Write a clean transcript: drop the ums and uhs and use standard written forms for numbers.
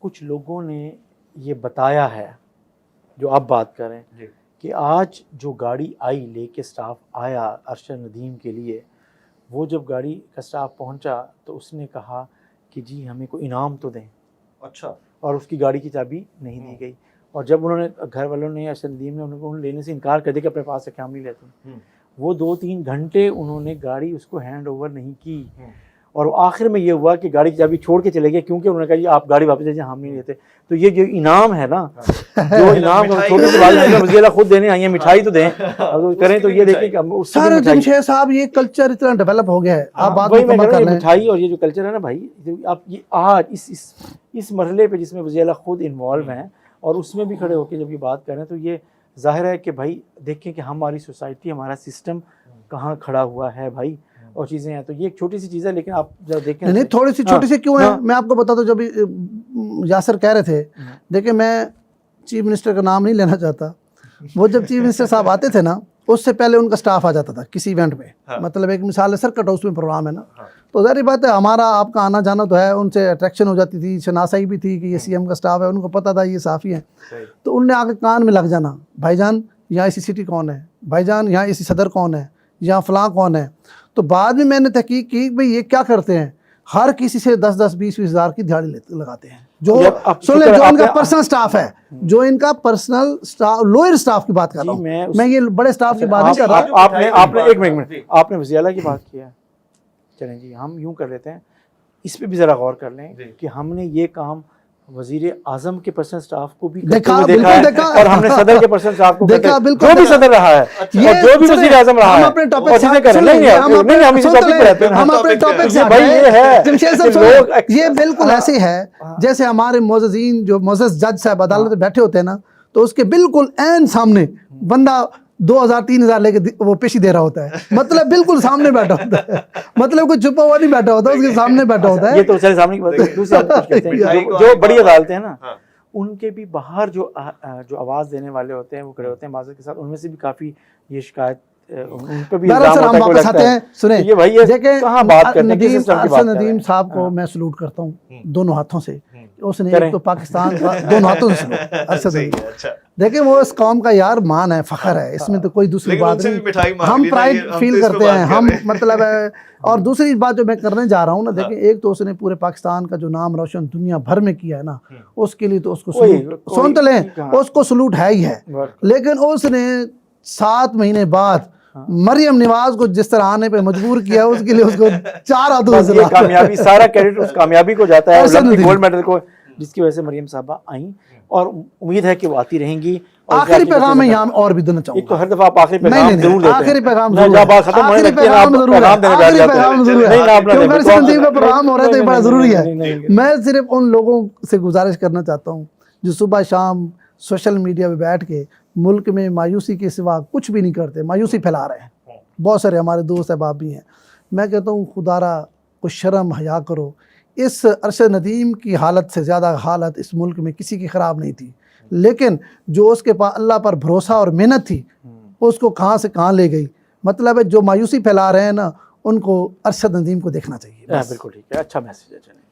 کچھ لوگوں نے یہ بتایا ہے جو آپ بات کریں کہ آج جو گاڑی آئی لے کے سٹاف آیا ارشد ندیم کے لیے، وہ جب گاڑی کا سٹاف پہنچا تو اس نے کہا کہ جی ہمیں کوئی انعام تو دیں. اچھا. اور اس کی گاڑی کی چابی نہیں دی گئی. اور جب انہوں نے گھر والوں نے ارشد ندیم نے ان کو لینے سے انکار کر دیا کہ اپنے پاس رکھے ہم نہیں لیتے، وہ 2-3 گھنٹے انہوں نے گاڑی اس کو ہینڈ اوور نہیں کی. اور آخر میں یہ ہوا کہ گاڑی کی چابی چھوڑ کے چلے گئے کیونکہ انہوں نے کہا جی آپ گاڑی واپس لے جائیں ہم نہیں لیتے. تو یہ جو انعام ہے نا، جو انعام چھوٹی سی بات ہے، وزیر اعلیٰ خود دینے آئی ہیں، مٹھائی تو دیں کریں. تو یہ دیکھیں کہ سر جمشید صاحب یہ کلچر اتنا ڈیولپ ہو گیا ہے. آپ بات وہی میں کہہ رہا ہوں، مٹھائی اور یہ جو کلچر ہے نا بھائی، آپ یہ آج اس مرحلے پہ جس میں وزیر اعلیٰ خود انوالو ہیں اور اس میں بھی کھڑے ہو کے جب یہ بات کر رہے ہیں، تو یہ ظاہر ہے کہ بھائی دیکھیں کہ ہماری سوسائٹی، ہمارا سسٹم کہاں کھڑا ہوا ہے بھائی، اور چیزیں ہیں. تو یہ ایک چھوٹی سی چیز ہے، لیکن آپ جب دیکھیں نہیں تھوڑی سی چھوٹی سی کیوں ہے، میں آپ کو بتاتا ہوں. جب یاسر کہہ رہے تھے، دیکھیں میں چیف منسٹر کا نام نہیں لینا چاہتا، وہ جب چیف منسٹر صاحب آتے تھے نا، اس سے پہلے ان کا سٹاف آ جاتا تھا کسی ایونٹ میں. مطلب ایک مثال ہے سرکٹ ہاؤس میں پروگرام ہے نا، تو ظاہر بات ہے ہمارا آپ کا آنا جانا تو ہے، ان سے اٹریکشن ہو جاتی تھی، شناسائی بھی تھی کہ یہ سی ایم کا سٹاف ہے، ان کو پتہ تھا یہ صحافی ہیں. تو ان نے آ کے کان میں لگ جانا، بھائی جان یہاں ایسی سٹی کون ہے، بھائی جان یہاں ایسی صدر کون ہے، یہاں فلاں کون ہے. تو بعد میں نے تحقیق کی بھئی یہ کیا کرتے ہیں، ہر کسی سے 10-20 ہزار کی دیہڑی لگاتے ہیں. جو سن لیں، جو ان کا پرسنل سٹاف ہے، جو ان کا پرسنل سٹاف، لوئر سٹاف کی بات کر رہا ہوں میں، یہ بڑے سٹاف کی بات نہیں کر رہا. آپ نے ایک منٹ، آپ نے وزیر اعلیٰ کی بات کیا. چلیں جی ہم یوں کر لیتے ہیں، اس پہ بھی ذرا غور کر لیں کہ ہم نے یہ کام وزیر اعظم کے پرسنل سٹاف کو بھی دیکھا ہے، اور ہم نے صدر کے پرسنل سٹاف کو دیکھا، جو بھی صدر رہا ہے اور جو بھی وزیر اعظم رہا ہے. ہم اپنے ٹاپک سے یہ بالکل ایسے ہے جیسے ہمارے معززین جو معزز جج صاحب عدالت میں بیٹھے ہوتے ہیں نا، تو اس کے بالکل عین سامنے بندہ 2000-3000 لے کے وہ پیشی دے رہا ہوتا ہے. مطلب بالکل سامنے بیٹھا ہوتا ہے، مطلب کوئی چھپا ہوا نہیں بیٹھا ہوتا، اس کے سامنے بیٹھا ہوتا ہے. یہ تو سامنے کی بات ہے. جو بڑی عدالتیں ہیں نا، ان کے بھی باہر جو آواز دینے والے ہوتے ہیں وہ کھڑے ہوتے ہیں معذرت کے ساتھ، ان میں سے بھی کافی یہ شکایت ان پہ بھی الزام ہوتا ہے. ہم واپس آتے ہیں، سنیں یہ بھائی کہاں بات کرتے ہیں، ارشد ندیم صاحب کو میں سلوٹ کرتا ہوں دونوں ہاتھوں سے. اس نے ایک تو پاکستان کا دونوں ہاتھوں سے سلوٹ. ارشد ندیم دیکھیں وہ اس قوم کا یار مان ہے، فخر ہے، اس میں تو کوئی دوسری بات نہیں. ہم پرائڈ فیل کرتے ہیں، ہم مطلب ہے. اور دوسری بات جو میں کرنے جا رہا ہوں نا، دیکھیں ایک تو اس نے پورے پاکستان کا جو نام روشن دنیا بھر میں کیا ہے نا، اس کے لیے تو اس کو سلوٹ، سن تو لیں، اس کو سلوٹ ہے ہی ہے. لیکن اس نے 7 مہینے بعد مریم نواز کو جس طرح آنے پہ مجبور کیا، اس کے لیے اس کو 4 ہاتھوں سے کامیابی، سارا کریڈٹ اس کامیابی کو جاتا ہے، اولمپک گولڈ میڈل کو، جس کی وجہ سے مریم صاحبہ آئیں، اور امید ہے کہ وہ آتی رہیں گی. آخری پیغام میں یہاں اور بھی دینا چاہوں گا. ایک تو ہر دفعہ آپ آخری پیغام ضرور دیتے ہیں. آخری پیغام جب بات ختم ہونے لگتی ہے آپ پیغام دینے بیٹھ جاتے ہیں. کیونکہ ارشد ندیم کا پروگرام ہو رہا ہے تو یہ بڑا ضروری ہے. میں صرف ان لوگوں سے گزارش کرنا چاہتا ہوں جو صبح شام سوشل میڈیا پہ بیٹھ کے ملک میں مایوسی کے سوا کچھ بھی نہیں کرتے، مایوسی پھیلا رہے ہیں. بہت سارے ہمارے دوست احباب بھی ہیں. میں کہتا ہوں خدا را کچھ شرم حیا کرو. اس ارشد ندیم کی حالت سے زیادہ حالت اس ملک میں کسی کی خراب نہیں تھی، لیکن جو اس کے پاس اللہ پر بھروسہ اور محنت تھی، اس کو کہاں سے کہاں لے گئی. مطلب ہے جو مایوسی پھیلا رہے ہیں نا، ان کو ارشد ندیم کو دیکھنا چاہیے. بالکل ٹھیک ہے، اچھا میسج ہے.